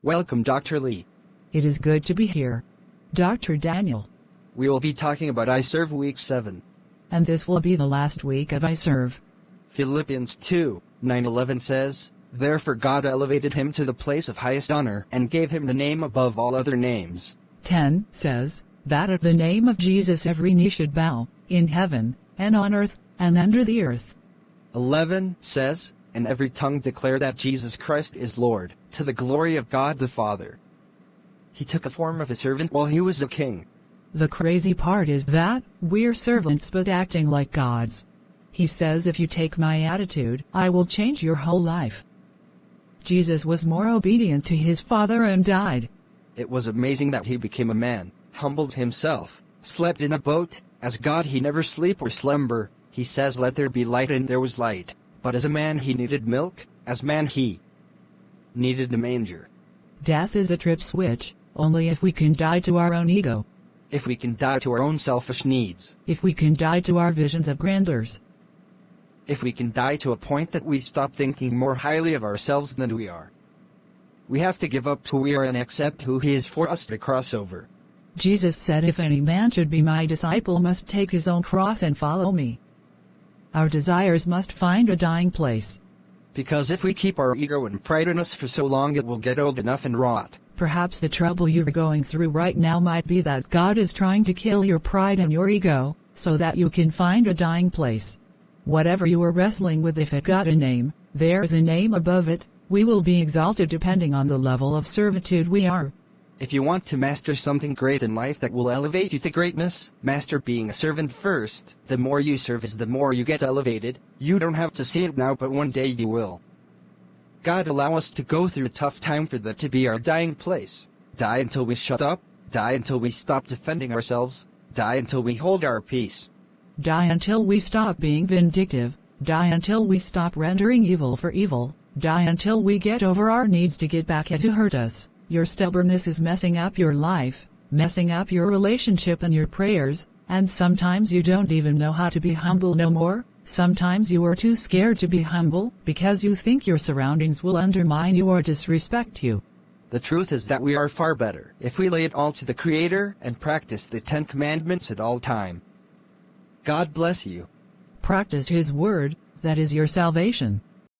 Welcome, Dr. Lee. It is good to be here. Dr. Daniel. We will be talking about I Serve Week 7. And this will be the last week of I Serve. Philippians 2:9-11 says, "Therefore God elevated him to the place of highest honor and gave him the name above all other names." 10 says, that at the name of Jesus every knee should bow, in heaven, and on earth, and under the earth. 11 says, "And every tongue declare that Jesus Christ is Lord, to the glory of God the Father." He took the form of a servant while he was a king. The crazy part is that we're servants but acting like gods. He says, if you take my attitude, I will change your whole life. Jesus was more obedient to his Father and died. It was amazing that he became a man, humbled himself, slept in a boat. As God he never sleep or slumber. He says, "Let there be light," and there was light. But as a man he needed milk, as man he needed a manger. Death is a trip switch, only if we can die to our own ego. If we can die to our own selfish needs. If we can die to our visions of grandeurs. If we can die to a point that we stop thinking more highly of ourselves than we are. We have to give up who we are and accept who he is for us to cross over. Jesus said, if any man should be my disciple must take his own cross and follow me. Our desires must find a dying place. Because if we keep our ego and pride in us for so long, it will get old enough and rot. Perhaps the trouble you're going through right now might be that God is trying to kill your pride and your ego, so that you can find a dying place. Whatever you are wrestling with, if it got a name, there's a name above it. We will be exalted depending on the level of servitude we are. If you want to master something great in life that will elevate you to greatness, master being a servant first. The more you serve is the more you get elevated. You don't have to see it now, but one day you will. God allow us to go through a tough time for that to be our dying place. Die until we shut up. Die until we stop defending ourselves. Die until we hold our peace. Die until we stop being vindictive. Die until we stop rendering evil for evil. Die until we get over our needs to get back at who hurt us. Your stubbornness is messing up your life, messing up your relationship and your prayers, and sometimes you don't even know how to be humble no more. Sometimes you are too scared to be humble because you think your surroundings will undermine you or disrespect you. The truth is that we are far better if we lay it all to the Creator and practice the 10 Commandments at all time. God bless you. Practice His Word, that is your salvation.